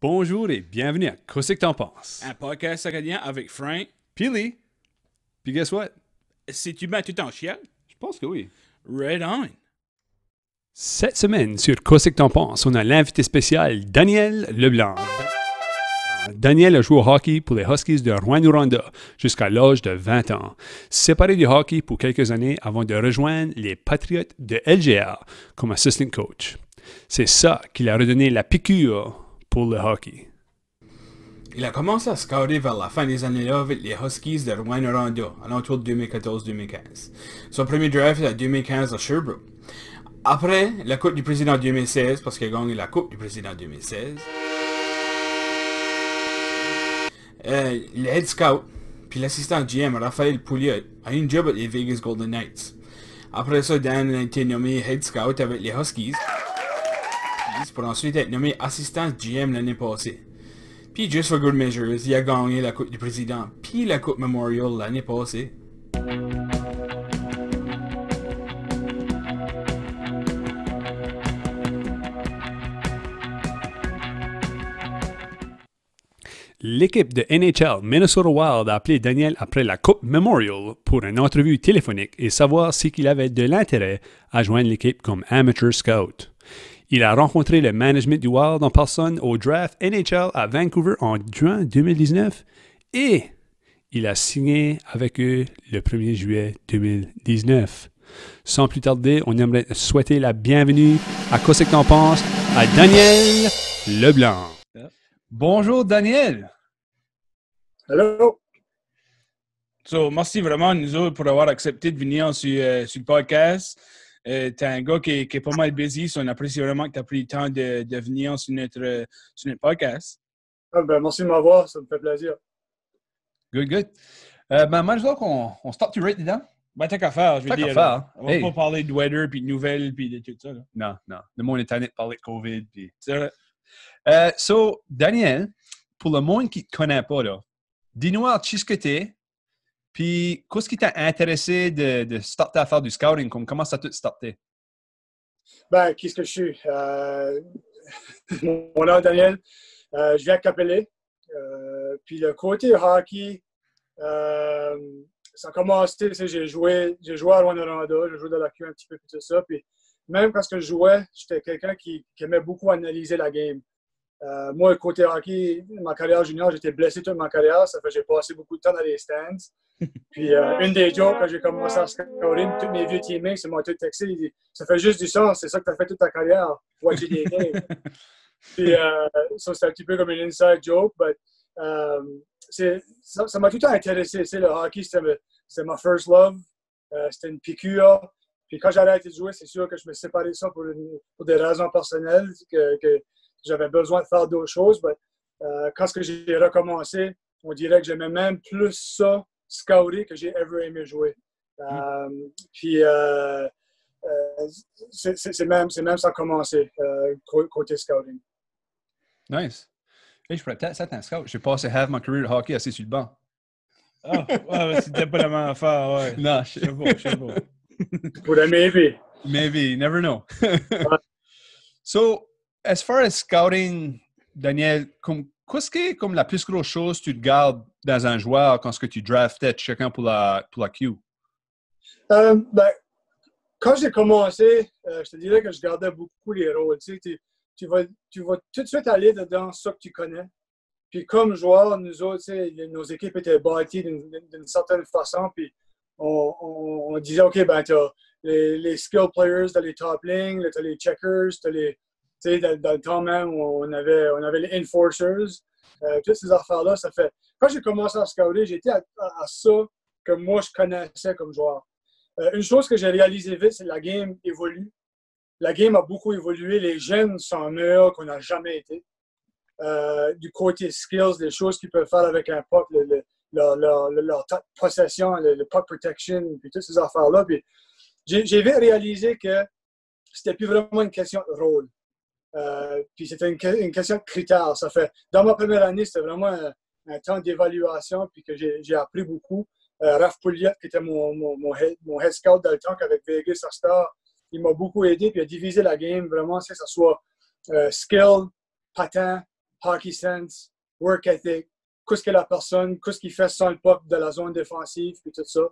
Bonjour et bienvenue à Qu'est-ce que t'en penses? Un podcast acadien avec Frank. Pili. Puis guess what? Si tu mets tout en chial, Je pense que oui. right on. Cette semaine, sur Qu'est-ce que t'en penses, on a l'invité spécial Daniel Leblanc. Daniel a joué au hockey pour les Huskies de Rouyn-Noranda jusqu'à l'âge de 20 ans. Séparé du hockey pour quelques années avant de rejoindre les Patriots de LGA comme assistant coach. C'est ça qui lui a redonné la piqûre pour le hockey. Il a commencé à scouter vers la fin des années-là avec les Huskies de Rouyn-Noranda, à l'entour de 2014-2015. Son premier draft est en 2015 à Sherbrooke. Après la Coupe du Président 2016, parce qu'il a gagné la Coupe du Président 2016, le head scout puis l'assistant GM Raphaël Pouliot a eu une job avec les Vegas Golden Knights. Après ça, Dan a été nommé head scout avec les Huskies pour ensuite être nommé assistant GM l'année passée. Puis just for good measures, il a gagné la Coupe du Président puis la Coupe Memorial l'année passée. L'équipe de NHL Minnesota Wild a appelé Daniel après la Coupe Memorial pour une entrevue téléphonique et savoir s'il avait de l'intérêt à joindre l'équipe comme amateur scout. Il a rencontré le management du Wild en personne au draft NHL à Vancouver en juin 2019 et il a signé avec eux le 1er juillet 2019. Sans plus tarder, on aimerait souhaiter la bienvenue à Qu'est-ce que t'en penses à Daniel Leblanc. Bonjour Daniel. Hello. So, merci vraiment nous autres pour avoir accepté de venir sur le podcast. T'es un gars qui est pas mal busy, so on apprécie vraiment que tu as pris le temps de venir sur notre podcast. Ah, ben, merci de m'avoir, ça me fait plaisir. Good, good. Moi, je veux qu'on start tout right dedans. Ben, t'as qu'à faire, je veux T'as qu'à dire. faire, hein. On va Hey. pas parler de weather, puis de nouvelles, puis de tout ça. Là. Non. Le monde est tanné de parler de COVID. Puis... C'est vrai. So, Daniel, pour le monde qui ne te connaît pas, là, dis-nous qui ce que tu es, puis qu'est-ce qui t'a intéressé de starter à faire du scouting? Comment ça a tout starté? Ben, qui est-ce que je suis? Mon nom est Daniel. Je viens de Capelé. Puis le côté hockey, ça a commencé, tu sais, j'ai joué à Rouyn-Noranda, j'ai joué dans la Q un petit peu, puis tout ça. Puis même quand je jouais, j'étais quelqu'un qui aimait beaucoup analyser la game. Moi, le côté hockey, ma carrière junior, j'étais blessé toute ma carrière. Ça fait que j'ai passé beaucoup de temps dans les stands. Puis une des jokes, quand j'ai commencé à scouter, tous mes vieux teammates, ils m'ont tout texté. Ils disent, ça fait juste du sens, c'est ça que tu as fait toute ta carrière, watcher des games. Puis ça, c'est un petit peu comme une inside joke, mais ça m'a tout le temps intéressé. Tu sais, le hockey, c'était ma first love. C'était une piqûre. Puis quand j'ai arrêté de jouer, c'est sûr que je me suis séparé de ça pour des raisons personnelles, que j'avais besoin de faire d'autres choses. Mais quand j'ai recommencé, on dirait que j'aimais même plus ça, scouter, que j'ai ever aimé jouer. Puis c'est même ça a commencé, côté scouting. Nice. Hey, je pourrais peut-être être un scout. J'ai passé half ma carrière de hockey assis sur le banc. Ah, ouais, c'était pas la même affaire, ouais. Non, Je sais pas. Pour la maybe. Maybe, you never know. So, as far as scouting, Daniel, qu'est-ce qui est comme la plus grosse chose que tu te gardes dans un joueur quand tu draftais chacun pour la Q? Ben, quand j'ai commencé, je te dirais que je gardais beaucoup les rôles. Tu sais, tu vas tout de suite aller dedans ce que tu connais. Puis comme joueur, nous autres, tu sais, nos équipes étaient bâties d'une certaine façon. Puis on disait, OK, ben, tu as les skill players dans les top lignes, tu as les checkers, tu as les... Tu sais, dans le temps même, on avait les enforcers. Toutes ces affaires-là, ça fait... Quand j'ai commencé à scouter, j'étais à ça que moi, je connaissais comme joueur. Une chose que j'ai réalisé vite, c'est que la game évolue. La game a beaucoup évolué. Les jeunes sont meilleurs qu'on n'a jamais été. Du côté skills, des choses qu'ils peuvent faire avec un puck, leur temps de possession, le puck protection, puis toutes ces affaires-là. Puis j'ai vite réalisé que c'était plus vraiment une question de rôle. Puis c'était une question de critères. Ça fait, dans ma première année, c'était vraiment un temps d'évaluation, puis que j'ai appris beaucoup. Raph Pouliot, qui était mon head scout dans le temps avec Vegas à Star, il m'a beaucoup aidé, puis il a divisé la game vraiment, que ce soit skill, patin, hockey sense, work ethic, qu'est-ce que la personne, qu'est-ce qu'il fait sans le puck de la zone défensive, puis tout ça.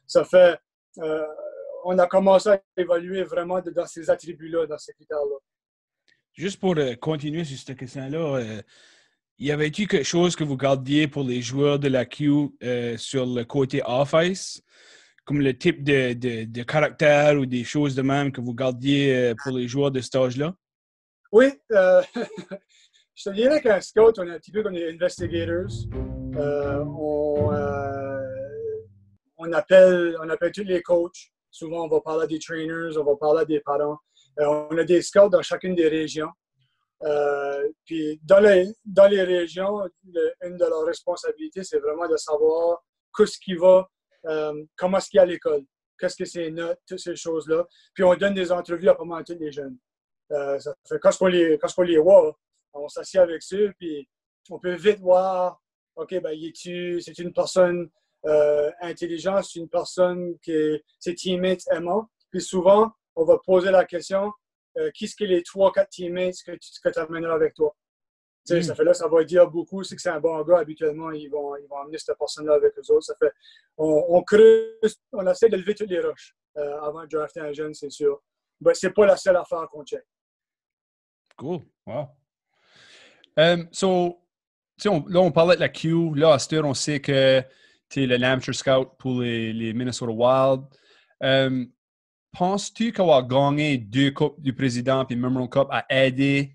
Ça fait, on a commencé à évaluer vraiment dans ces attributs-là, dans ces critères-là. Juste pour continuer sur cette question-là, y avait-il quelque chose que vous gardiez pour les joueurs de la Q sur le côté off-ice, comme le type de caractère ou des choses de même que vous gardiez pour les joueurs de cet âge-là? Oui, je te dirais qu'un scout, on est un petit peu comme des investigators. On appelle tous les coachs. Souvent, on va parler à des trainers, on va parler à des parents. On a des scouts dans chacune des régions. Puis dans les régions, une de leurs responsabilités, c'est vraiment de savoir qu'est-ce qui va, comment est-ce qu'il y a à l'école, qu'est-ce que c'est notes, toutes ces choses-là. Puis on donne des entrevues à pas mal tous les jeunes. Ça fait quand on les voit, on s'assied avec eux, puis on peut vite voir, OK, ben, c'est une personne intelligente, c'est une personne que ses teammates aiment. Puis souvent, on va poser la question, qui est-ce que les 3-4 teammates que tu amèneras avec toi? Ça fait là, ça va dire beaucoup, c'est que c'est un bon gars, habituellement, ils vont amener cette personne-là avec eux autres. Ça fait, on creuse, on essaie de lever toutes les roches avant de drafter un jeune, c'est sûr. Mais c'est pas la seule affaire qu'on check. Cool. Wow. Là, on parlait de la Q. Là, à cette heure, on sait que tu es le amateur scout pour les Minnesota Wild. Penses-tu qu'avoir gagné 2 Coupes du Président et Memorial Cup a aidé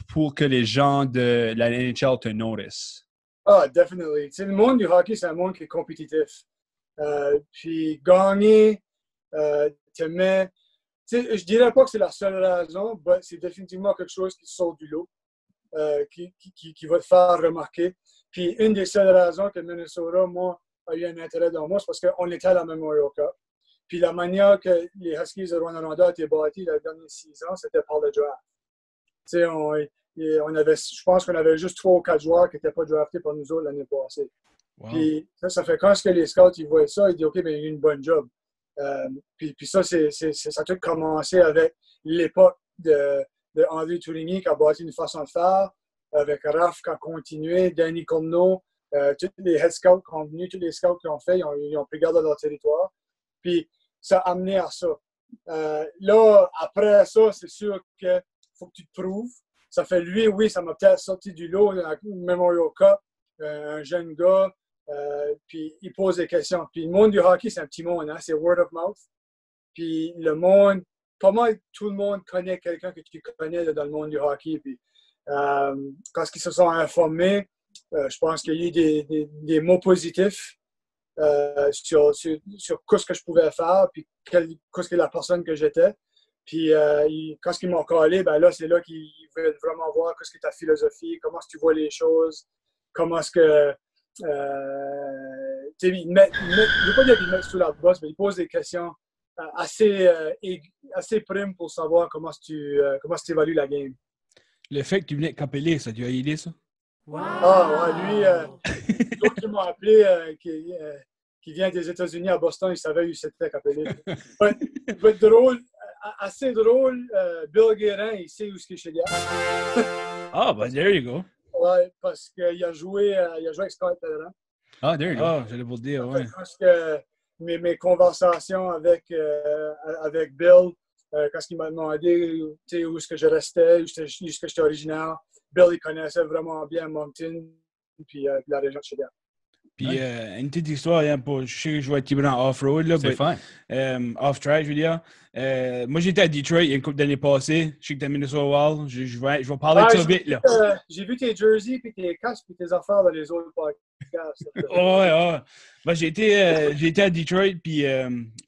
pour que les gens de la NHL te noticent? Ah, definitely. Le monde du hockey, c'est un monde qui est compétitif. Puis gagner, te met... Je dirais pas que c'est la seule raison, mais c'est définitivement quelque chose qui sort du lot, qui va te faire remarquer. Puis une des seules raisons que Minnesota, moi, a eu un intérêt dans moi, c'est parce qu'on était à la Memorial Cup. Puis la manière que les Huskies de Rwanda ont été bâtis les derniers 6 ans, c'était par le draft. Je pense qu'on avait juste 3 ou 4 joueurs qui n'étaient pas draftés par nous autres l'année passée. Wow. Puis ça fait quand les scouts ils voient ça, ils disent OK, ben, il y a eu une bonne job. Puis ça, ça a tout commencé avec l'époque de André Tourigny qui a bâti une façon de faire, avec Raph qui a continué, Danny Corneau, tous les head scouts qui sont venus, tous les scouts qui ont fait, ils ont pris garde de leur territoire. Puis ça a amené à ça. Là, après ça, c'est sûr qu'il faut que tu te prouves. Ça fait lui, oui, ça m'a peut-être sorti du lot dans la Memorial Cup, un jeune gars, puis il pose des questions. Puis le monde du hockey, c'est un petit monde, hein? C'est word of mouth. Puis le monde, pas mal tout le monde connaît quelqu'un que tu connais dans le monde du hockey. Puis quand ils se sont informés, je pense qu'il y a eu des mots positifs. Sur ce que je pouvais faire, puis qu'est-ce que la personne que j'étais. Puis quand ils m'ont collé, ben là, c'est là qu'ils veulent vraiment voir qu'est-ce que ta philosophie, comment est-ce que tu vois les choses, comment est-ce que... je ne veux pas dire qu'ils mettent sous la bosse, mais ils posent des questions assez primes pour savoir comment tu évalues la game. Le fait que tu venais de Capelé, ça t'a aidé, ça? Wow. Ah, ouais, lui, l'autre qui m'a appelé, qui vient des États-Unis à Boston, il savait où c'était Capelé. Drôle, assez drôle, Bill Guérin, il sait où est-ce que je suis là. Ah, ben, there you go. Ouais, parce qu'il a joué avec Scott Pellerin. Ah, there you go. Ah, j'allais vous le dire, ouais. Parce que mes conversations avec Bill, quand il m'a demandé où est-ce que je restais, où est-ce que j'étais originaire, Bill, il connaissait vraiment bien Moncton puis la région de Chiliade. Puis une petite histoire, hein, je sais que je jouais un petit peu en off-road, là, c'est fun. Off-track, je veux dire. Moi, j'étais à Detroit il y a une couple d'années passées. Je sais que t'es à Minnesota Wild. Je vais parler de ça vite, là. J'ai vu tes jerseys, puis tes casques, puis tes affaires dans les autres podcasts. Ouais. Ben, j'ai été à Detroit, puis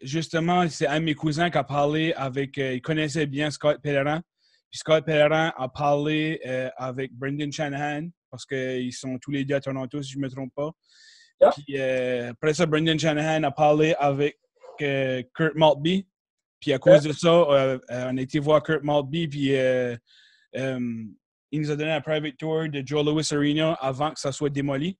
justement, c'est un de mes cousins qui a parlé avec... il connaissait bien Scott Pellerin. Puis Scott Pellerin a parlé avec Brendan Shanahan, parce qu'ils sont tous les deux à Toronto, si je ne me trompe pas. Yeah. Puis après ça, Brendan Shanahan a parlé avec Kurt Maltby. Puis à cause de ça, on a été voir Kurt Maltby, puis il nous a donné un private tour de Joe Louis Arena avant que ça soit démoli.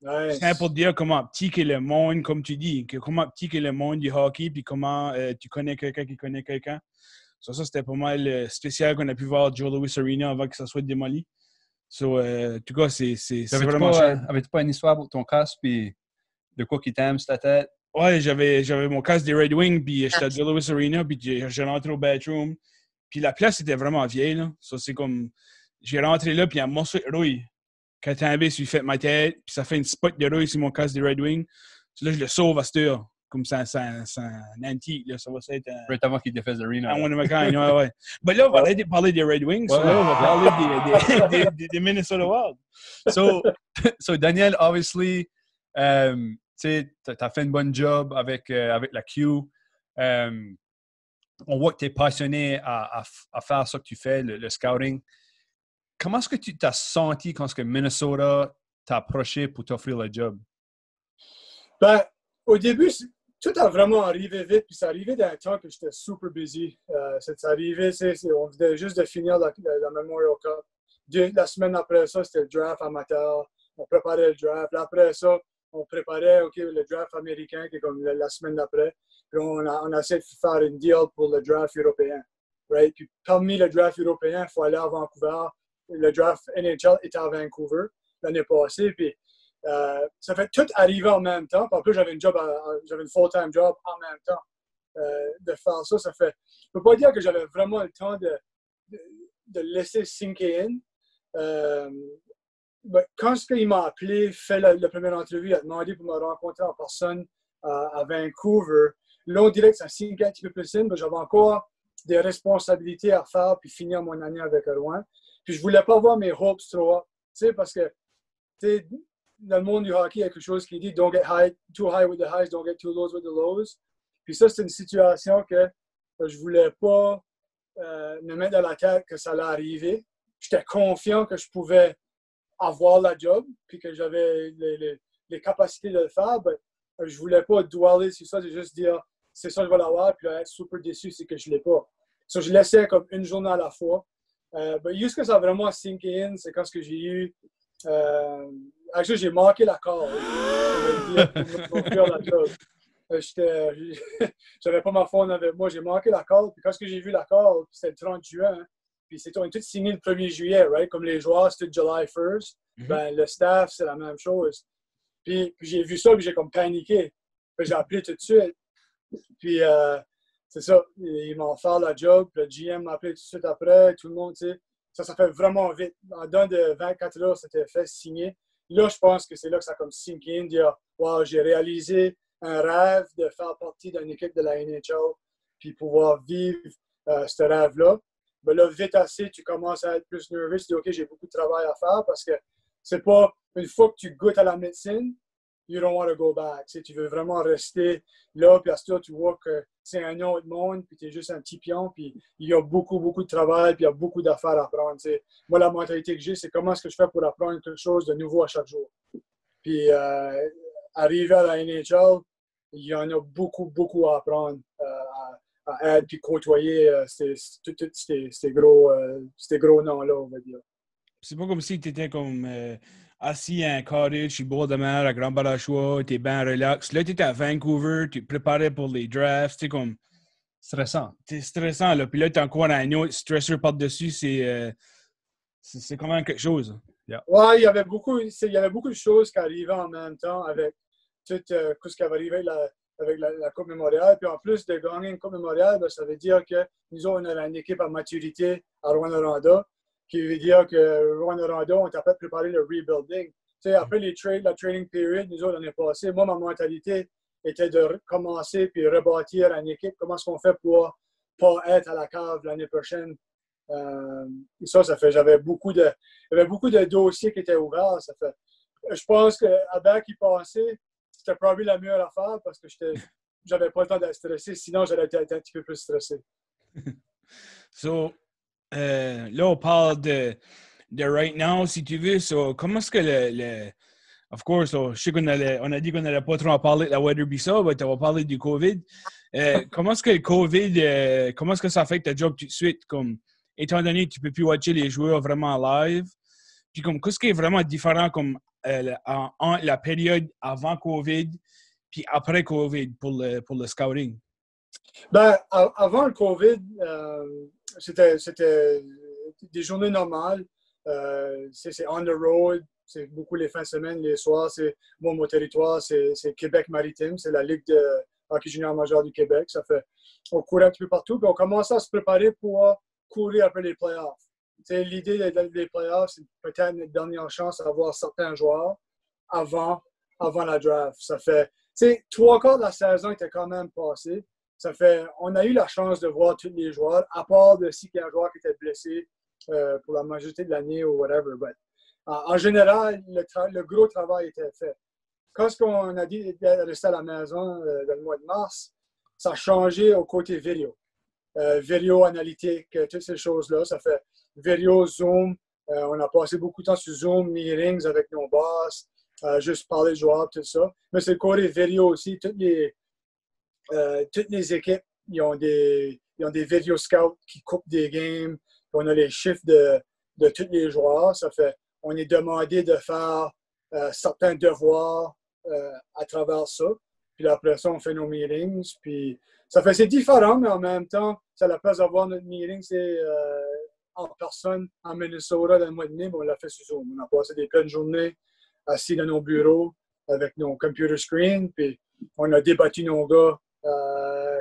Nice. C'est pour dire comment petit qu'est le monde, comme tu dis, comment petit qu'est le monde du hockey, puis comment tu connais quelqu'un qui connaît quelqu'un. Ça, c'était pas mal spécial qu'on a pu voir Joe Louis Arena avant que ça soit démoli. So, en tout cas, c'est Avais-tu vraiment pas, cher. avais-tu pas une histoire pour ton casque, puis de quoi qui t'aime sur ta tête? Ouais, j'avais mon casque des Red Wings, puis j'étais à Joe Louis Arena, puis j'ai rentré au bathroom. Puis la place était vraiment vieille, là. Ça, c'est comme... J'ai rentré là, puis il y a un morceau de rouille qui a tombé sur ma tête, puis ça fait une spot de rouille sur mon casque des Red Wings. Là, je le sauve à cette heure. Comme ça, c'est un antique, là. Ça va être un... Right avant qu'il défaise Arena. Un one of a kind, ouais. Ben là, on va aller parler des Red Wings. Ouais, Là, on va parler des Minnesota Wild. So Daniel, obviously, tu sais, t'as fait une bonne job avec la Q. On voit que tu es passionné à faire ce que tu fais, le scouting. Comment est-ce que tu t'as senti quand Minnesota t'a approché pour t'offrir le job? Ben, au début, tout a vraiment arrivé vite, puis ça arrivait dans un temps que j'étais super busy. Ça arrivait, on venait juste de finir la Memorial Cup. La semaine après ça, c'était le draft amateur. On préparait le draft. Après ça, on préparait le draft américain, qui est comme la semaine d'après. Puis on a essayé de faire une deal pour le draft européen. Right? Puis parmi le draft européen, il faut aller à Vancouver. Le draft NHL était à Vancouver l'année passée. Puis ça fait tout arriver en même temps. En plus, j'avais une full-time job en même temps de faire ça. Ça fait, je ne peux pas dire que j'avais vraiment le temps de laisser sinker in. Quand il m'a appelé, fait la première entrevue, il a demandé pour me rencontrer en personne à Vancouver. Là, on dirait que ça sinke un petit peu plus in. J'avais encore des responsabilités à faire puis finir mon année avec Rouen. Puis je ne voulais pas voir mes hopes trop haut. Parce que dans le monde du hockey, il y a quelque chose qui dit don't get too high with the highs, don't get too low with the lows. Puis ça, c'est une situation que je ne voulais pas me mettre dans la tête que ça allait arriver. J'étais confiant que je pouvais avoir la job, puis que j'avais les capacités de le faire. Mais je ne voulais pas dweller sur ça, de juste dire c'est ça, je vais l'avoir, puis être super déçu, c'est que je ne l'ai pas. So, je laissais comme une journée à la fois. Juste que ça a vraiment sinké in, c'est quand j'ai eu. Actually, j'ai manqué la call. J'avais pas ma phone avec moi, j'ai manqué la call. Puis quand j'ai vu la call, c'était le 30 juin. Puis on est tous signés le 1er juillet, right? Comme les joueurs, c'était July 1st. Le staff, c'est la même chose. Puis j'ai vu ça, puis j'ai comme paniqué. Puis j'ai appelé tout de suite. Puis c'est ça, ils m'ont fait la job. Le GM m'a appelé tout de suite après. Tout le monde, tu sais. Ça fait vraiment vite. En dedans de 24 heures, c'était fait signer. Là, je pense que c'est là que ça a comme sink in, dire wow, j'ai réalisé un rêve de faire partie d'une équipe de la NHL puis pouvoir vivre ce rêve-là. Ben là, vite assez, tu commences à être plus nerveux. Tu dis, OK, j'ai beaucoup de travail à faire parce que c'est pas une fois que tu goûtes à la médecine, you don't want to go back. Tu veux vraiment rester là, puis à ce temps, tu vois que c'est un autre monde, puis tu es juste un petit pion, puis il y a beaucoup, beaucoup de travail, puis il y a beaucoup d'affaires à apprendre. T'sais. Moi, la mentalité que j'ai, c'est comment est-ce que je fais pour apprendre quelque chose de nouveau à chaque jour. Puis, arriver à la NHL, il y en a beaucoup, beaucoup à apprendre, à être, puis côtoyer ces gros noms-là, on va dire. C'est pas comme si tu étais comme... assis à un cottage, sur le bord de mer, à Grand Barachois, t'es bien relax. Là, t'es à Vancouver, tu te préparais pour les drafts, t'es comme... Stressant. T'es stressant, là. Puis là, t'as encore un autre stressor par-dessus, c'est quand même quelque chose. Yeah. Ouais, il y avait beaucoup de choses qui arrivaient en même temps avec tout ce qui avait arrivé avec la Coupe Mémoriale. Puis en plus de gagner une Coupe Mémoriale, ben, ça veut dire que nous, on avait une équipe à maturité à Rouyn-Noranda, qui veut dire que Rouyn-Noranda, on t'a fait préparer le rebuilding. Tu sais, après la training period, nous autres, l'année passée, moi, ma mentalité était de commencer puis rebâtir une équipe. Comment est-ce qu'on fait pour pas être à la cave l'année prochaine? J'avais beaucoup de dossiers qui étaient ouverts. Je pense qu'avant qu'il passait, c'était probablement la meilleure affaire parce que j'avais pas le temps d'être stressé. Sinon, j'allais être un petit peu plus stressé. Là, on parle de right now, si tu veux. Comment est-ce que of course, je sais on a dit qu'on n'allait pas trop en parler de la Weatherby, mais on va parler du COVID. Comment est-ce que le COVID, comment est-ce que ça affecte ta job tout de suite? Comme, étant donné que tu ne peux plus watcher les joueurs vraiment live, puis comme, qu'est-ce qui est vraiment différent comme, en la période avant COVID puis après COVID pour le scouting? Ben, avant le COVID, c'était des journées normales. C'est on the road. C'est beaucoup les fins de semaine, les soirs. Mon territoire, c'est Québec maritime. C'est la Ligue de hockey junior majeur du Québec. On courait un petit peu partout. Puis on commençait à se préparer pour courir après les playoffs. L'idée des playoffs, c'est peut-être notre dernière chance d'avoir certains joueurs avant la draft. Ça fait, 3/4 de la saison était quand même passée. On a eu la chance de voir tous les joueurs, à part de si il y a un joueur qui était blessé pour la majorité de l'année ou whatever. But, en général, le gros travail était fait. Quand on a dit de rester à la maison dans le mois de mars, ça a changé au côté vidéo. Vidéo analytique, toutes ces choses-là. Ça fait vidéo, Zoom. On a passé beaucoup de temps sur Zoom, meetings avec nos boss, juste parler de joueurs, tout ça. Mais c'est le côté vidéo aussi. Toutes les équipes, ils ont des vidéo scouts qui coupent des games. On a les chiffres de tous les joueurs. On est demandé de faire certains devoirs à travers ça. Puis après ça, on fait nos meetings. Puis c'est différent, mais en même temps, ça la place d'avoir notre meeting, c'est en personne en Minnesota dans le mois de mai, mais on l'a fait sur Zoom. On a passé des pleines journées assis dans nos bureaux avec nos computer screens. Puis on a débattu nos gars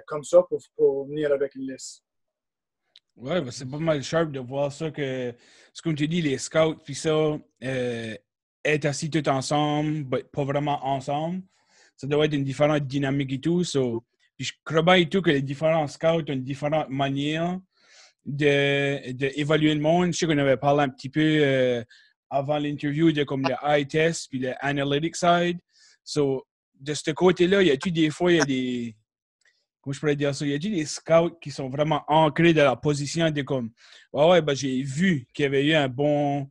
comme ça pour venir avec une liste. Ouais, ben c'est pas mal sharp de voir ça que, c'est comme tu dis, les scouts, puis ça, être assis tous ensemble, mais pas vraiment ensemble. Ça doit être une différente dynamique et tout. Puis je crois bien et tout que les différents scouts ont une différente manière d'évaluer le monde. Je sais qu'on avait parlé un petit peu avant l'interview de comme le eye test puis le analytic side. De ce côté-là, il y a-tu des fois, il y a des... Comment je pourrais dire ça? Il y a des scouts qui sont vraiment ancrés dans la position de comme ben, j'ai vu qu'il y avait eu un bon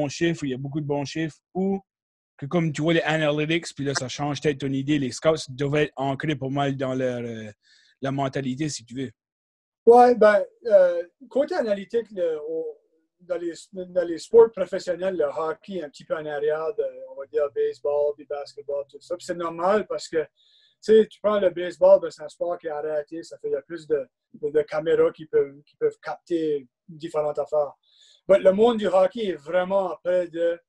chiffre, il y a beaucoup de bons chiffres, ou que comme tu vois les analytics, puis là, ça change peut-être ton idée. Les scouts devaient être ancrés pas mal dans la mentalité, si tu veux. Oui, ben, côté analytique, dans les sports professionnels, le hockey est un petit peu en arrière de, on va dire, baseball, puis basketball, tout ça. Puis c'est normal parce que tu prends le baseball, ben, c'est un sport qui est arrêté. Il y a plus de caméras qui peuvent capter différentes affaires. Mais le monde du hockey est vraiment en train de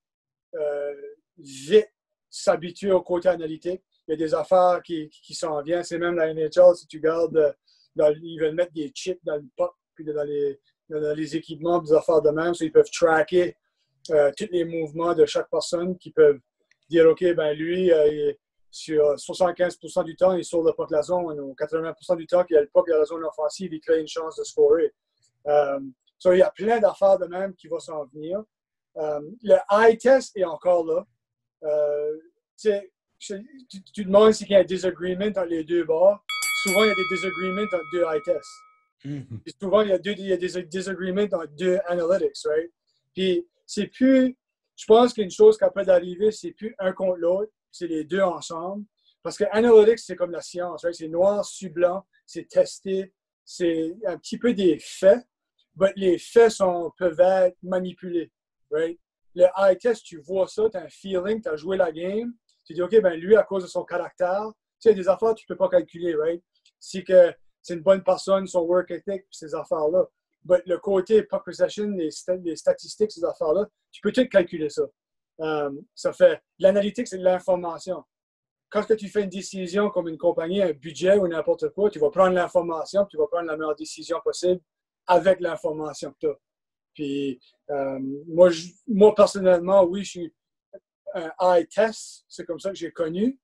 vite s'habituer au côté analytique. Il y a des affaires qui s'en viennent. C'est même la NHL, si tu regardes, ils veulent mettre des chips dans le puck, puis dans les équipements, des affaires de même. Ils peuvent tracker tous les mouvements de chaque personne, qui peuvent dire, OK, ben lui, sur 75% du temps, il sort le puck de la zone, ou 80% du temps qu'il y a le puck dans la zone offensive, il crée une chance de scorer. Il y a plein d'affaires de même qui vont s'en venir. Le eye test est encore là. Tu demandes s'il y a un disagreement entre les deux bords. Souvent, il y a des disagreements entre deux eye tests. Mm-hmm. Puis souvent, il y a des disagreements entre deux analytics, right? Puis c'est plus... Je pense qu'une chose qui peut d'arriver, c'est plus un contre l'autre, c'est les deux ensemble. Parce que analytics, c'est comme la science, right? C'est noir sur blanc, c'est testé, c'est un petit peu des faits, mais les faits peuvent être manipulés, right? Le eye test, tu vois ça, tu as un feeling, tu as joué la game, tu dis, OK, ben lui, à cause de son caractère, tu sais, des affaires que tu ne peux pas calculer, right? Si c'est une bonne personne, son work ethic, ces affaires-là. Mais le côté puck possession, les statistiques, ces affaires-là, tu peux tout calculer ça. Ça fait l'analytique, c'est de l'information. Quand tu fais une décision comme une compagnie, un budget ou n'importe quoi, tu vas prendre l'information, tu vas prendre la meilleure décision possible avec l'information que tu as. Puis moi, personnellement, oui, je suis un eye test, c'est comme ça que j'ai connu,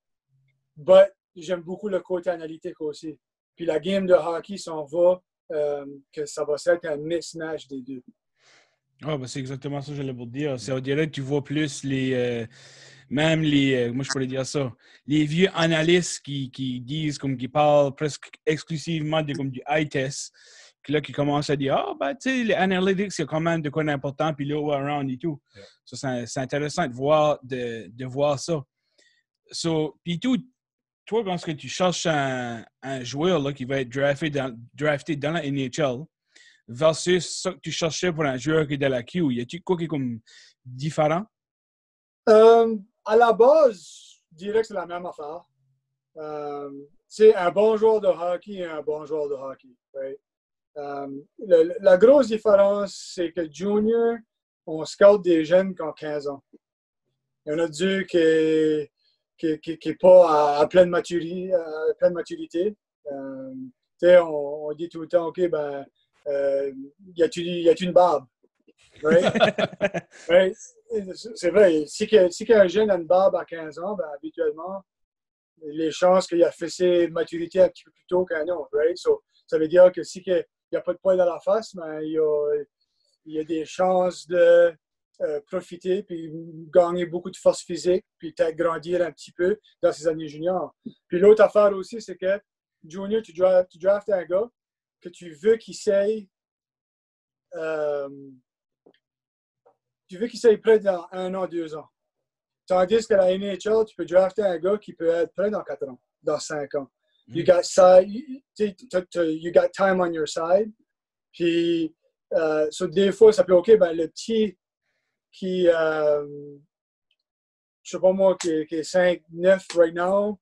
mais j'aime beaucoup le côté analytique aussi. Puis la game de hockey s'en va, que ça va être un mismatch des deux. Ah, ben c'est exactement ça que j'allais vous dire. On dirait que tu vois plus même moi je pourrais dire ça, les vieux analystes qui disent, comme qui parlent presque exclusivement comme du eye test, qui commencent à dire, ben tu sais, les analytics, c'est quand même de quoi d'important, puis là, around et tout. Yeah. Ça, c'est intéressant de voir ça. Puis tout, toi, quand tu cherches un joueur là, qui va être drafté dans la NHL, versus ça que tu cherchais pour un joueur qui est dans la Q, y a-t-il quoi qui est comme différent? À la base, je dirais que c'est la même affaire. C'est un bon joueur de hockey et un bon joueur de hockey. Right? La grosse différence, c'est que Junior, on scout des jeunes qui ont 15 ans. Il y en a deux qui n'est pas à pleine maturité. On dit tout le temps, OK, ben, y a-t-il une barbe? Right? Right? C'est vrai, si un jeune a une barbe à 15 ans, ben, habituellement, les chances qu'il a fait ses maturités un petit peu plus tôt qu'un autre. Right? So, ça veut dire que si il n'y a pas de poil dans la face, ben, il y a des chances de profiter puis gagner beaucoup de force physique puis peut-être grandir un petit peu dans ses années juniors. Puis l'autre affaire aussi, c'est que junior, tu draftes un gars que tu veux qu'il essaye prêt dans 1 an, 2 ans. Tandis que la NHL, tu peux drafter un gars qui peut être prêt dans 4 ans, dans 5 ans. You got time on your side. Puis, des fois, ça peut, OK, ben, le petit qui, je sais pas moi, qui est 5'9" right now,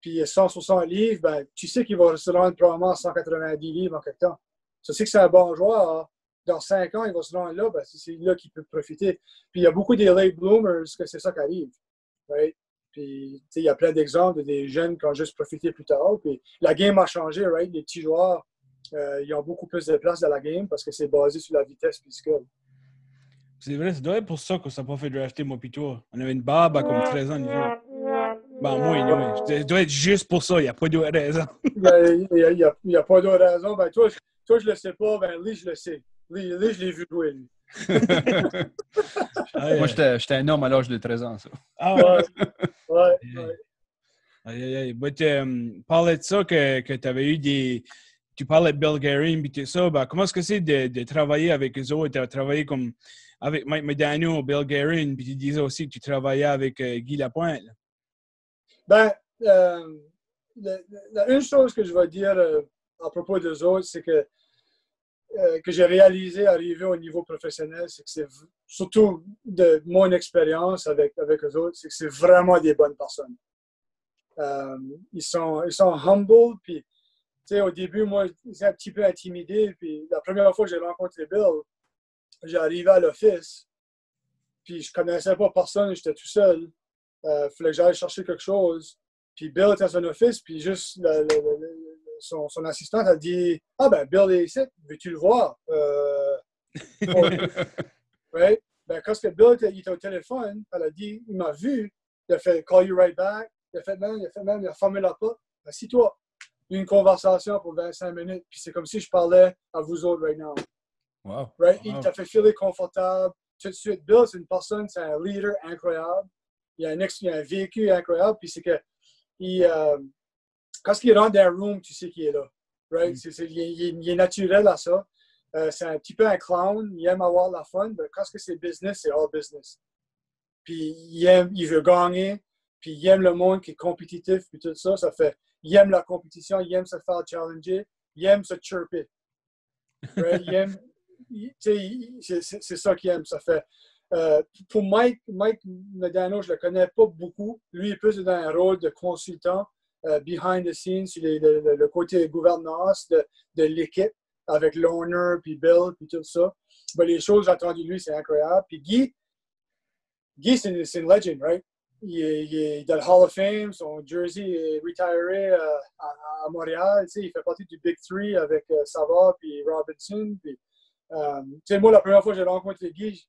puis 160 livres, ben, tu sais qu'il va se rendre probablement à 190 livres en quelque temps. Tu sais que c'est un bon joueur. Dans 5 ans, il va se rendre là, ben, c'est là qu'il peut profiter. Puis il y a beaucoup des late bloomers que c'est ça qui arrive. Right? Puis il y a plein d'exemples de des jeunes qui ont juste profité plus tard. Puis la game a changé, right? Les petits joueurs, ils ont beaucoup plus de place dans la game parce que c'est basé sur la vitesse et le skill. C'est vrai, ça doit être pour ça que ça n'a pas fait drafter moi pis toi. On avait une barbe à comme 13 ans niveau. Ben moi, anyway, ça doit être juste pour ça, il n'y a pas d'autre raison. Il n'y a pas d'autre raison. Ben toi, je le sais pas, ben Lee, je le sais. Lee, je l'ai vu jouer, lui. Moi, j'étais un homme à l'âge de 13 ans, ça. Ah ouais. Aïe. But, parlais de ça que tu avais eu des... Tu parlais de Bill Guerin et tout ça. Ben, comment est-ce que c'est de travailler avec eux autres? Tu as travaillé comme avec Mike Modano, Bill Guerin, puis tu disais aussi que tu travaillais avec Guy Lapointe. Là. Ben, une chose que je vais dire à propos d'eux autres, c'est que j'ai réalisé arriver au niveau professionnel, c'est que c'est surtout de mon expérience avec eux autres, c'est que c'est vraiment des bonnes personnes. Ils sont humble, puis au début, moi, j'étais un petit peu intimidé, puis la première fois que j'ai rencontré Bill, j'ai arrivé à l'office, puis je connaissais pas personne, j'étais tout seul. Il fallait que j'aille chercher quelque chose. Puis Bill était à son office, puis juste son assistante a dit « Ah ben, Bill est ici, veux-tu le voir? » Right? Ben, quand Bill était au téléphone, elle a dit « Il m'a vu, il a fait « Call you right back », il a fermé la porte, « Assis-toi. » Une conversation pour 25 minutes, puis c'est comme si je parlais à vous autres right now. Wow. Right? Wow. Il t'a fait filer confortable. Tout de suite, Bill, c'est une personne, c'est un leader incroyable. Il a un vécu incroyable, puis c'est que quand il rentre dans un room, tu sais qu'il est là. Right? Il est naturel à ça. C'est un petit peu un clown, il aime avoir la fun, mais quand c'est business, c'est all business. Puis il veut gagner, puis il aime le monde qui est compétitif, puis tout ça, il aime la compétition, il aime se faire challenger, il aime se chirper. Right? C'est ça qu'il aime. Ça fait. Pour Mike Modano, je ne le connais pas beaucoup. Lui, il est plus dans un rôle de consultant behind the scenes sur le côté gouvernance de l'équipe avec l'owner, puis Bill, puis tout ça. Mais les choses que j'ai entendues de lui, c'est incroyable. Puis Guy c'est une legend, right? Il est dans le Hall of Fame, son jersey est retiré à Montréal. Il fait partie du Big Three avec Savard puis Robinson. Puis, moi, la première fois que j'ai rencontré Guy,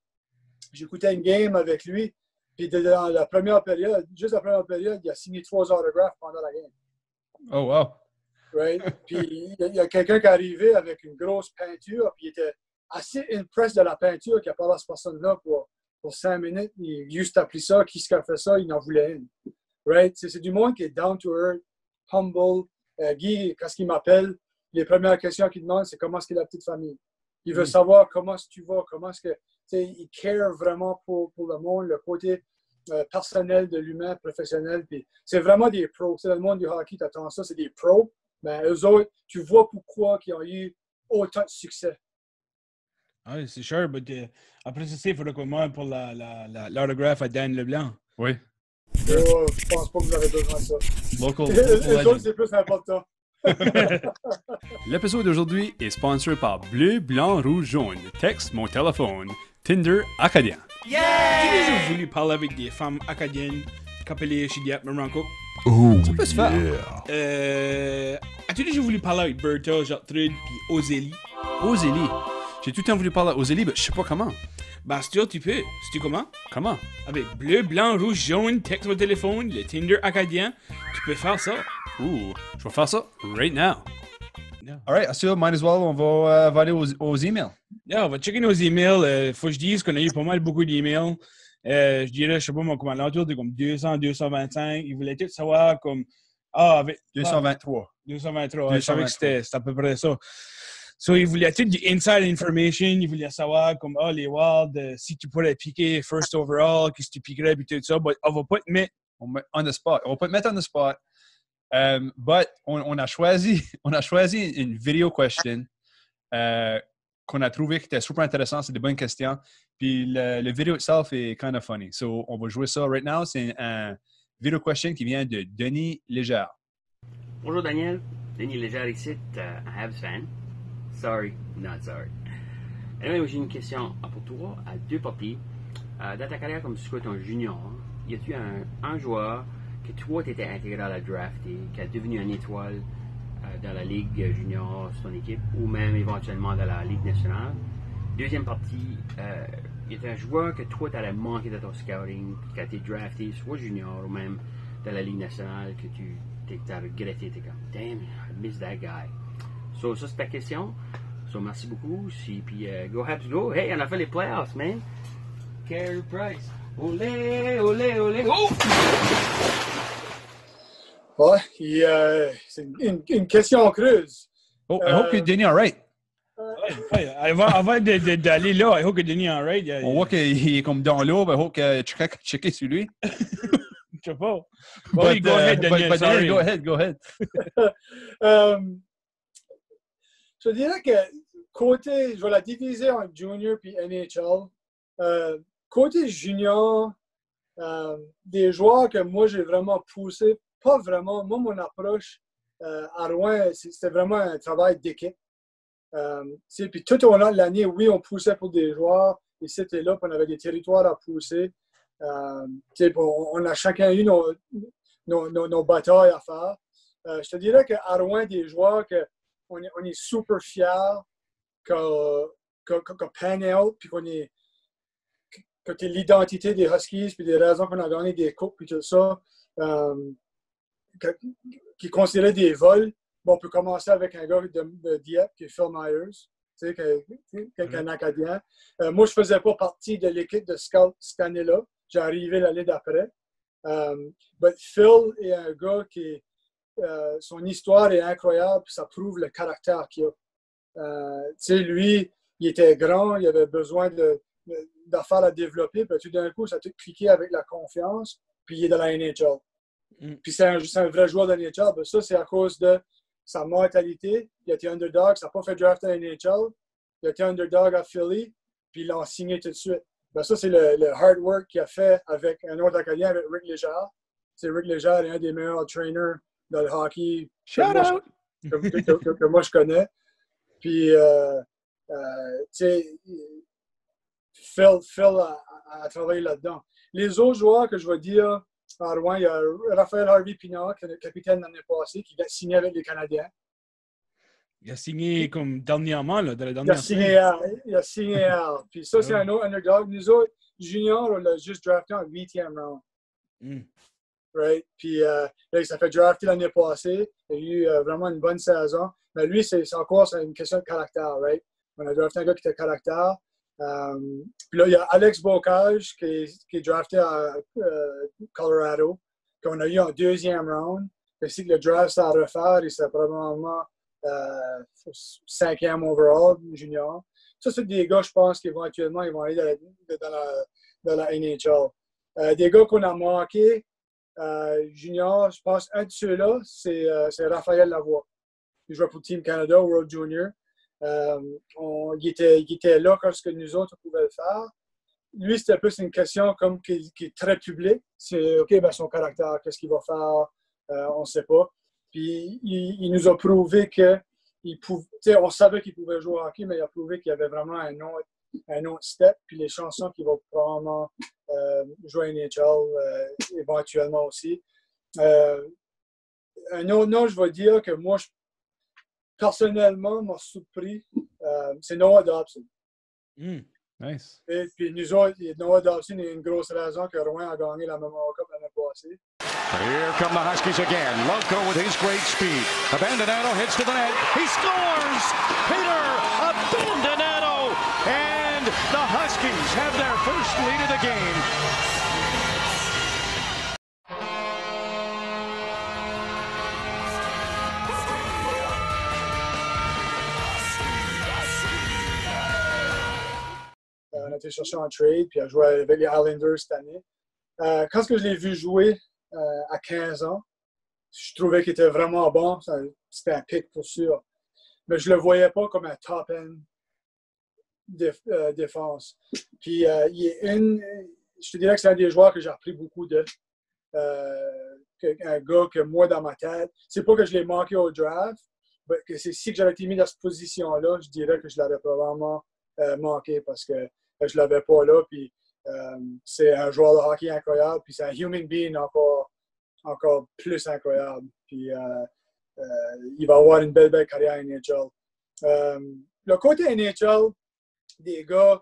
j'écoutais une game avec lui. Puis dans la première période, il a signé 3 autographes pendant la game. Oh, wow! Right? Puis il y a quelqu'un qui est arrivé avec une grosse peinture, puis il était assez impressed de la peinture qu'il a parlé à cette personne-là pour 5 minutes. Il a juste appris ça, qui a fait ça, il en voulait une. Right? C'est du monde qui est down to earth, humble. Guy, quand il m'appelle, les premières questions qu'il demande, c'est comment est-ce qu'il a la petite famille. Il veut savoir comment est-ce que tu vas, comment est-ce que. Il care vraiment pour le monde, le côté personnel de l'humain, professionnel. Puis c'est vraiment des pros. C'est le monde du hockey, tu attends ça, c'est des pros. Mais eux autres, tu vois pourquoi ils ont eu autant de succès. Oui, c'est sûr, mais après ça, il faudrait qu'on demande pour l'autographe à Dan Leblanc. Oui. Je pense pas que vous avez besoin de ça. Local Les autres, c'est plus important. L'épisode d'aujourd'hui est sponsorisé par Bleu, Blanc, Rouge, Jaune. Texte mon téléphone. Tinder acadien. As-tu déjà voulu parler avec des femmes acadiennes qu'appelées Chidiap Maranko? Ça peut se faire. As-tu déjà voulu parler avec Bertha, Gertrude puis Ozélie? Ozélie. J'ai tout le temps voulu parler à Ozélie, mais je sais pas comment. Bah, si tu peux. Sais-tu comment? Comment? Avec bleu, blanc, rouge, jaune, texte au téléphone, le Tinder acadien, tu peux faire ça. Ouh, je vais faire ça right now. Alright, so might as well, on va aller aux emails. Yeah, on va checker nos emails. Faut que je dise qu'on a eu pas mal beaucoup d'emails. Je dirais, je sais pas, mon commandant autour de comme 200, 225. Ils voulaient tout savoir comme... Ah, avec... 223. 223. Je savais que c'était à peu près ça. So, ils voulaient tout du inside information. Ils voulaient savoir comme, les Wild, si tu pourrais piquer first overall, qu'est-ce que tu piquerais, puis tout ça. Mais on va pas te mettre... On the spot. On va pas te mettre on the spot. But on a choisi une video question qu'on a trouvé qui était super intéressant. C'est des bonnes questions. Puis le vidéo itself est kind of funny. So, on va jouer ça right now. C'est un video question qui vient de Denis Légère. Bonjour Daniel, Denis Légère ici, un Habs fan. Sorry, not sorry. Anyway, j'ai une question pour toi, à deux papiers. Dans ta carrière comme scout en junior, y a-tu un joueur que toi t'étais intégré à la draft et qui a devenu une étoile dans la Ligue junior sur ton équipe ou même éventuellement dans la Ligue nationale? Deuxième partie, y a un joueur que toi t'allais manquer de ton scouting, qui a été drafté soit junior ou même dans la Ligue nationale que t'as regretté, t'es comme damn, I miss that guy. So, ça c'est ta question. So, merci beaucoup. Puis, go Habs go. Hey, on a fait les playoffs, man. Carey Price. Olé, olé, olé. Oh! Ouais, c'est une question creuse. Oh, I hope que Denis all right. Avant d'aller là, I hope que Denis est alright. On voit qu'il est comme dans l'eau. I hope que tu checker sur lui. Je sais pas. But, Go ahead, Daniel. but Sorry. go ahead. Je dirais que côté, je vais la diviser en junior puis NHL. Côté junior, des joueurs que moi j'ai vraiment poussé, pas vraiment. Moi, mon approche à Rouen, c'était vraiment un travail d'équipe. Puis tout au long de l'année, oui, on poussait pour des joueurs, et c'était là, puis on avait des territoires à pousser. On a chacun eu nos batailles à faire. Je te dirais qu'à Rouen, des joueurs qu'on est super fiers, qu'on pan out, puis que c'est l'identité des Huskies, puis des raisons qu'on a gagné des coupes, puis tout ça, qui est considéré des vols. Bon, on peut commencer avec un gars de Dieppe, qui est Phil Myers, quelqu'un acadien. Moi, je ne faisais pas partie de l'équipe de scout cette année-là. J'ai arrivé l'année d'après. Mais Phil est un gars qui, son histoire est incroyable, puis ça prouve le caractère qu'il a. Lui, il était grand, il avait besoin d'affaires à développer, puis tout d'un coup, ça a tout cliqué avec la confiance, puis il est dans la NHL. Puis c'est un vrai joueur de la NHL. Ben, ça, c'est à cause de sa mentalité. Il a été underdog, ça n'a pas fait draft à la NHL. Il a été underdog à Philly, puis ils l'ont signé tout de suite. Ben, ça, c'est le hard work qu'il a fait avec un autre Acadien, avec Rick Légère. C'est Rick Légère, un des meilleurs trainers dans le hockey que moi je connais. Puis, Phil a travaillé là-dedans. Les autres joueurs que je vais dire à Rouen, il y a Raphaël Harvey-Pinard, qui est le capitaine l'année passée, qui a signé avec les Canadiens. Il a signé comme dernièrement, là, dans la Il dernière a signé Al. Puis ça, c'est un autre underdog. Nous autres, juniors, on l'a juste drafté en 8e round. Right? Puis là, il s'est fait drafter l'année passée. Il a eu vraiment une bonne saison. Mais lui, c'est encore une question de caractère, right? On a drafté un gars qui était caractère. Puis là, il y a Alex Bocage qui est drafté à Colorado, qu'on a eu en 2e round. Puis si le draft, ça à refaire, il serait probablement 5e overall, junior. Ça, c'est des gars, je pense, qui éventuellement ils vont aller dans la NHL. Des gars qu'on a manqués, junior, je pense, un de ceux-là, c'est Raphaël Lavoie. Il jouait pour Team Canada, World Junior. Il était là quand nous autres on pouvait le faire. Lui, c'était plus une question comme qui est très publique. C'est OK, ben son caractère, qu'est-ce qu'il va faire? On ne sait pas. Puis il nous a prouvé que on savait qu'il pouvait jouer au hockey, mais il a prouvé qu'il avait vraiment un nom un autre step, puis les chansons qui vont probablement jouer à NHL éventuellement aussi. Un autre nom, je vais dire que moi, personnellement, m'a surpris, c'est Noah Dobson. Nice. Et puis nous autres, Noah Dobson est une grosse raison que Rouen a gagné la Memorial Cup l'année passée. Here come the Huskies again. Lovko with his great speed. Abandonado hits to the net. He scores! Peter Abandonado! And the Huskies have their first lead of the game. On a été chercher en trade, puis il a joué avec les Islanders cette année. Quand je l'ai vu jouer à 15 ans, je trouvais qu'il était vraiment bon. C'était un pick pour sûr. Mais je ne le voyais pas comme un top-end défense. Puis je te dirais que c'est un des joueurs que j'ai appris beaucoup de. Un gars que moi, dans ma tête, c'est pas que je l'ai manqué au draft, mais que si j'avais été mis dans cette position-là, je dirais que je l'aurais probablement manqué parce que je ne l'avais pas là. Puis c'est un joueur de hockey incroyable, puis c'est un human being encore plus incroyable. Puis il va avoir une belle carrière à NHL. Le côté NHL, des gars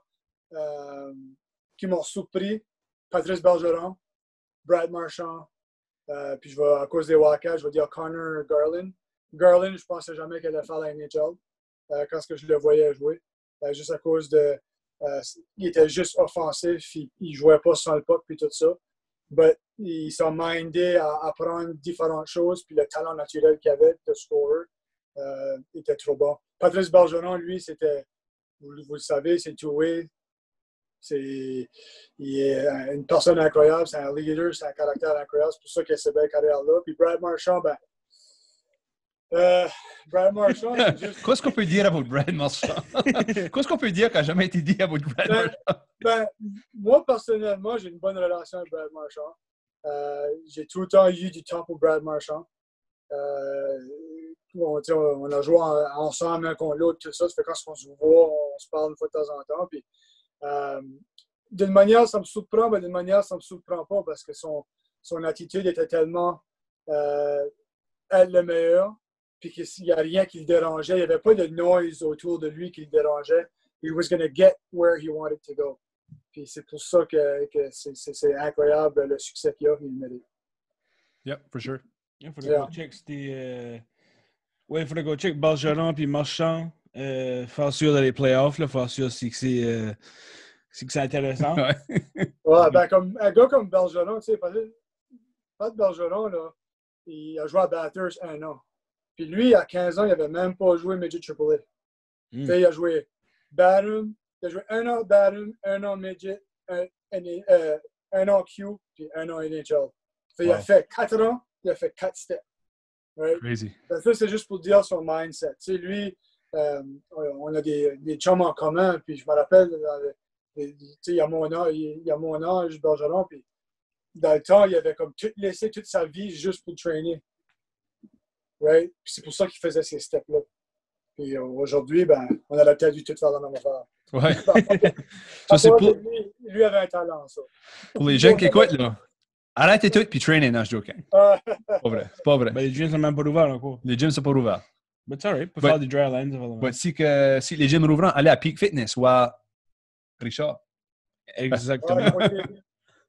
qui m'ont surpris, Patrice Bergeron, Brad Marchand, puis à cause des Wildcats, je vais dire Connor Garland. Garland, je ne pensais jamais qu'elle allait faire la NHL quand je le voyais jouer. Juste à cause de... il était juste offensif, il ne jouait pas sans le puck puis tout ça. Mais il s'est mindé à apprendre différentes choses, puis le talent naturel qu'il avait de scorer était trop bon. Patrice Bergeron, lui, c'était, vous le savez, c'est two-way. Il est une personne incroyable, c'est un leader, c'est un caractère incroyable, c'est pour ça qu'il a cette belle carrière-là. Puis Brad Marchand, Brad Marchand, c'est juste... Qu'est-ce qu'on peut dire à votre Brad Marchand? Qu'est-ce qu'on peut dire qui n'a jamais été dit à votre Brad Marchand? Moi, personnellement, j'ai une bonne relation avec Brad Marchand. J'ai tout le temps eu du temps pour Brad Marchand. On a joué ensemble, un contre l'autre, tout ça. Ça fait quand on se voit, on se parle une fois de temps en temps. Puis, d'une manière, ça me surprend, mais d'une manière, ça ne me surprend pas parce que son attitude était tellement être le meilleur. Puis qu'il n'y a rien qui le dérangeait. Il n'y avait pas de noise autour de lui qui le dérangeait. He was going to get where he wanted to go. Puis c'est pour ça que c'est incroyable le succès qu'il a. Il mérite. Yeah, for sure. Il faudrait go check il faudrait go check Bergeron puis Marchand. Faire sûr dans les playoffs, là, faire sûr si c'est intéressant. Ouais, comme un gars comme Bergeron, tu sais, Pat Bergeron, là, il a joué à Bathurst 1 an. Puis lui, à 15 ans, il n'avait même pas joué Midget AAA. Il a joué Bathurst, il a joué 1 an Bathurst, 1 an Midget, 1 an Q, puis 1 an NHL. Il a fait 4 ans, il a fait 4 steps. Right? Crazy. Ça, c'est juste pour dire son mindset. Tu sais, lui, on a des chums en commun, puis je me rappelle, il y a mon âge, Bergeron, puis dans le temps, il avait comme laissé toute sa vie juste pour traîner. Right? Puis c'est pour ça qu'il faisait ces steps-là. Puis aujourd'hui, on aurait peut-être dû tout faire la même affaire. Ouais. Ça, c'est pour... lui avait un talent, ça. Pour les jeunes qui écoutent, là, arrêtez tout puis traînez. Non, je joke. C'est pas vrai. C'est pas vrai. Les gyms sont même pas ouverts encore. Les gyms sont pas ouverts. Mais c'est alright, on peut faire des dry lands. Si les gyms rouvrent, allez à Peak Fitness ou à Richard. Exactement.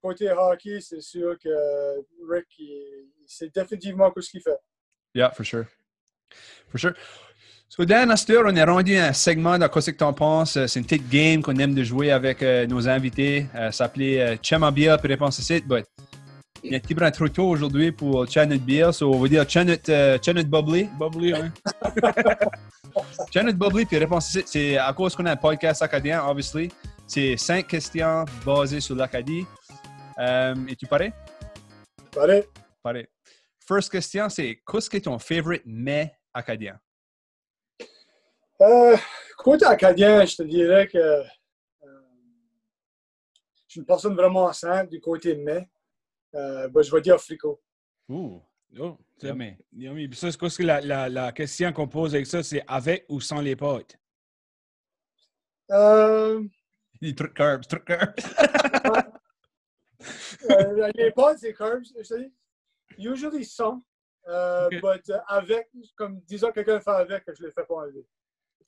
Côté hockey, c'est sûr que Rick, c'est définitivement ce qu'il fait. Yeah, for sure. For sure. So, Dan, à cette heure, on est rendu à un segment de Qu'est-ce que t'en penses? C'est une petite game qu'on aime de jouer avec nos invités. Ça s'appelait Chum Beer puis réponse ici. But il y a un petit brin trop tôt aujourd'hui pour Chanut Beer. So, on va dire Chanut Bubbly. Bubbly, hein? Chanut Bubbly puis réponse ici. C'est à cause qu'on a un podcast acadien, obviously. C'est 5 questions basées sur l'Acadie. Es-tu prêt? Prêt. Prêt. First question, c'est qu'est-ce que est ton favorite mets acadien? Côté acadien, je te dirais que je suis une personne vraiment simple du côté mets. Je vais dire fricot. Oh, c'est yummy. Puis ça, c'est quoi que la question qu'on pose avec ça, c'est avec ou sans les pâtes? Les trucs carbs. Les pâtes, c'est carbs. Usually some. Okay. But avec, comme disons quelqu'un le fait avec, je ne les fais pas enlever.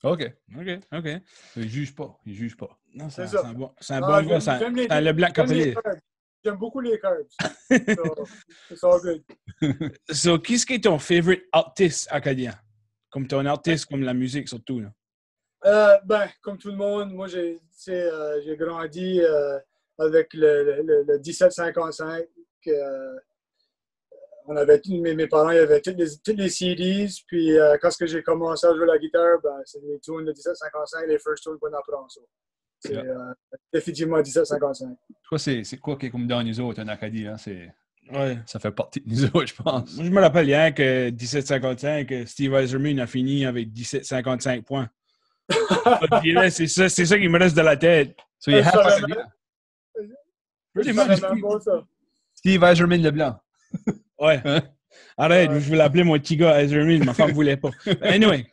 OK. OK. Il juge pas. Non, C'est c'est ça. un bon gars. C'est un le blanc capelé. J'aime beaucoup les carbs. So, it's all good. So, qu'est-ce qui est ton favorite artiste acadien? Comme ton artiste, comme la musique surtout. Là. Comme tout le monde, moi, j'ai grandi avec le 1755. On avait mes parents, ils avaient toutes les CDs. Puis quand j'ai commencé à jouer la guitare, c'est les tunes de 1755, les first tunes qu'on apprend. So. C'est définitivement 1755. Toi, c'est quoi qui est comme dans nous autres, un Acadie? Hein? Ouais. Ça fait partie de nous autres, je pense. Moi, je me rappelle bien que 1755, Steve Eiserman a fini avec 1755 points. c'est ça qui me reste de la tête. So, you have Acadie. Pretty much. Steve Eiserman Leblanc. Ouais. Arrête, je vais l'appeler mon petit gars Eiserman, ma femme ne voulait pas. Anyway.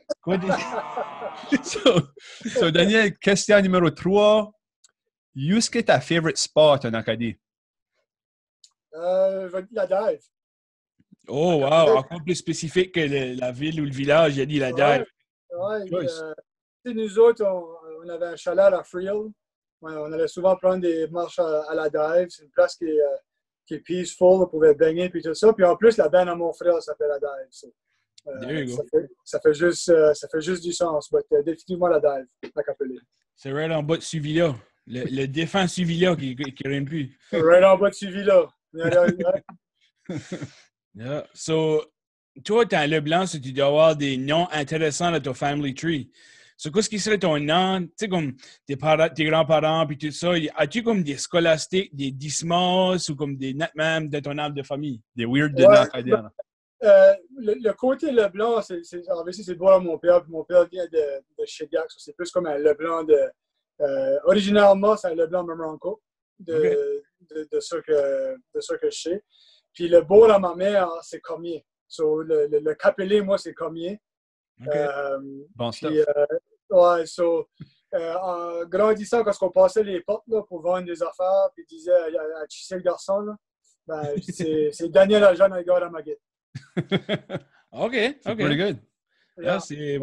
So, Daniel, question numéro 3. Qu'est-ce que ta favorite sport en Acadie? La dive. Oh, wow! Encore plus spécifique que la ville ou le village, il a dit la dive. Nous autres, on avait un chalet à la Friel. On allait souvent prendre des marches à la dive. C'est une place qui est peaceful, on pouvait baigner puis tout ça. Puis en plus, la bande à mon frère s'appelle la dive. So, ça fait juste du sens. Mais définitivement la dive, la capelée. C'est right en bas de Suvilla. Le défense Suvilla qui règne plus. Right en bas de Suvilla. Yeah. So, toi, tu es à Leblanc, so tu dois avoir des noms intéressants dans ton family tree. So, qu'est-ce qui serait ton nom? Tu sais, comme tes grands-parents, puis tout ça. As-tu comme des scolastiques, des Dismas ou comme des Natmam de ton arbre de famille? Des weird de l'Acadien. Le côté Leblanc, c'est beau à mon père. Puis mon père vient de Shediac. So c'est plus comme un Leblanc originalement, c'est un Leblanc Memranco. De ça que je sais. Puis le beau à ma mère, c'est Cormier. So, le capelé, moi, c'est Cormier. Okay. Bon stuff. En grandissant, quand on passait les portes là, pour vendre des affaires, puis disait à Chissé le garçon, là, c'est Daniel Aljan à gare à Maguette. OK. Pretty good. Yeah, tu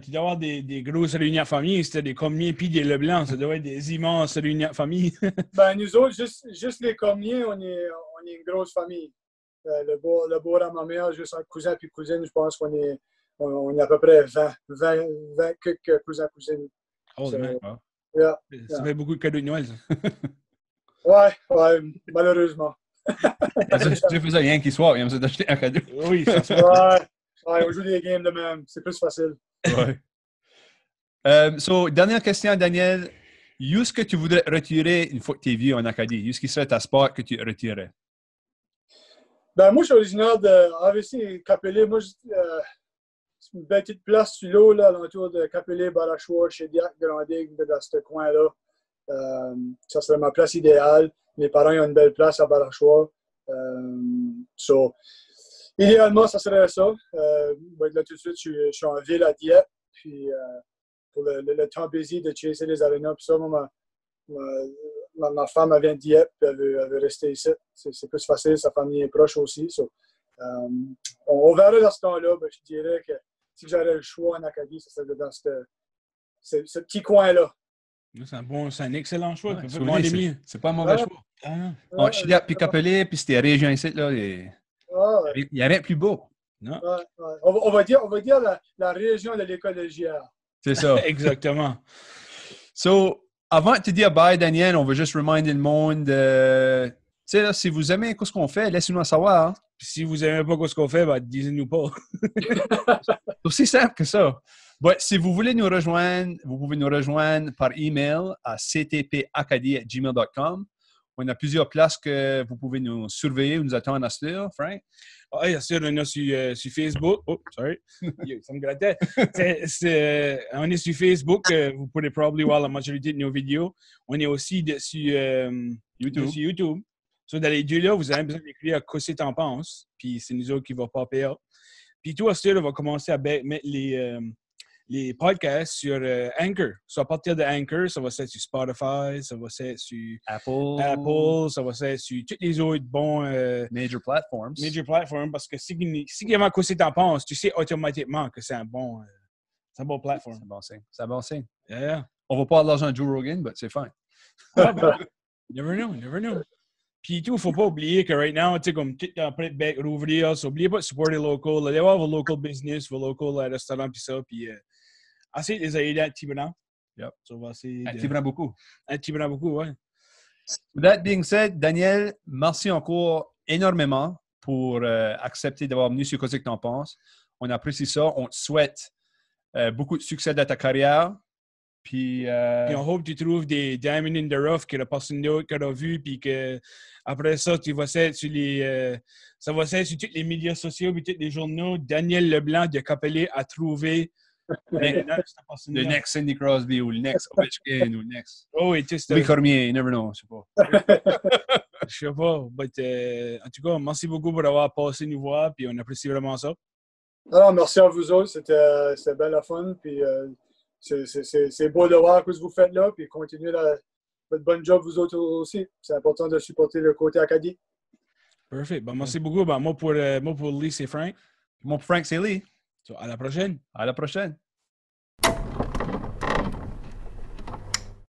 dois avoir des grosses réunions de famille. C'était des Cormier puis des Leblanc. Ça doit être des immenses réunions de famille. Nous autres, juste les Cormier, on est une grosse famille. Le beau à ma mère, juste un cousin puis cousine, je pense qu'on est à peu près 20 quelques cousins cousines. Oh, ça fait beaucoup de cadeaux de Noël, ça. Ouais, malheureusement. Tu faisais rien qui soit, il aime ça d'acheter un cadeau. Oui, ça se fait. Ouais, on joue des games de même, c'est plus facile. Ouais. Dernière question, Daniel. Qu'est-ce que tu voudrais retirer une fois que tu es vieux en Acadie? Qu'est-ce qui serait ta sport que tu retirerais? Moi, je suis originaire de AVC Capelé. Moi, c'est une belle petite place sur l'eau, là, alentour de Capelé, Barachois, Shediac, Grandigue, dans ce coin-là. Ça serait ma place idéale. Mes parents ont une belle place à Barachois. Idéalement, ça serait ça. Là, tout de suite, je suis en ville à Dieppe. Puis, pour le temps busy de chasser les arénas, puis ça, moi, ma femme, elle vient de Dieppe, puis elle veut rester ici. C'est plus facile, sa famille est proche aussi. On verra dans ce temps-là. Je dirais que si j'aurais le choix en Acadie, ça serait dans ce petit coin-là. C'est un excellent choix. Ouais, c'est pas un mauvais choix. Shediac puis Capelé, puis c'était région ici, là. Il n'y a rien de plus beau. Non? On va dire la région de l'école de JR. C'est ça. Exactement. Avant de te dire bye, Daniel, on veut juste reminder le monde. Tu sais, là, si vous aimez ce qu'on fait, laissez-nous savoir. Hein? Si vous n'aimez pas ce qu'on fait, dites-nous pas. C'est aussi simple que ça. Si vous voulez nous rejoindre, vous pouvez nous rejoindre par email à ctpacadie@gmail.com. On a plusieurs places que vous pouvez nous surveiller ou nous attendre à cela, Frank. Ah, bien sûr, on est sur Facebook. Oh, sorry. Ça me grattait. On est sur Facebook. Vous pourrez probablement voir la majorité de nos vidéos. On est aussi sur YouTube. Dans les deux là, vous avez besoin d'écrire « Qu'est-ce que t'en penses? » Puis c'est nous autres qui va popper up. Puis tout à ce on va commencer à mettre les les podcasts sur Anchor. So, à partir de Anchor, ça va être sur Spotify, ça va être sur Apple, ça va être sur tous les autres bons major platforms. Parce que si quelqu'un quoi tu t'en penses, tu sais automatiquement que c'est un bon platform. C'est un bon signe. Yeah. On va pas avoir l'argent de Joe Rogan, mais c'est fine. Ah, ben, never know. Puis tout, faut pas oublier que right now, tu sais, comme tout après bec rouvrir, so oubliez pas de supporter local. Allez voir vos local business, vos local restaurants, puis ça, puis essayez de les aider à Tiburon. Yep. So, on va essayer À Tiburon beaucoup. À Tiburon beaucoup, ouais. That being said, Daniel, merci encore énormément pour accepter d'avoir venu sur Qu'est-ce que t'en penses. On apprécie ça. On te souhaite beaucoup de succès dans ta carrière. Puis on hope que tu trouves des diamonds in the rough que la personne d'autre qui a vu, puis que après ça, tu vas être sur ça va être sur tous les médias sociaux, puis tous les journaux. Daniel Leblanc de Capelé a trouvé le next Sidney Crosby ou le next Ovechkin ou le next Louis Cormier, you never know, je sais pas. Je sais pas, but, en tout cas, merci beaucoup pour avoir passé nous voir, puis on apprécie vraiment ça. Alors, merci à vous autres, c'était bien la fun, puis c'est beau de voir ce que vous faites là, puis continuez votre bon job vous autres aussi. C'est important de supporter le côté Acadie. Parfait. Ben, merci beaucoup. Ben, moi pour Lee, c'est Frank. Moi pour Frank, c'est Lee. So, à la prochaine. À la prochaine.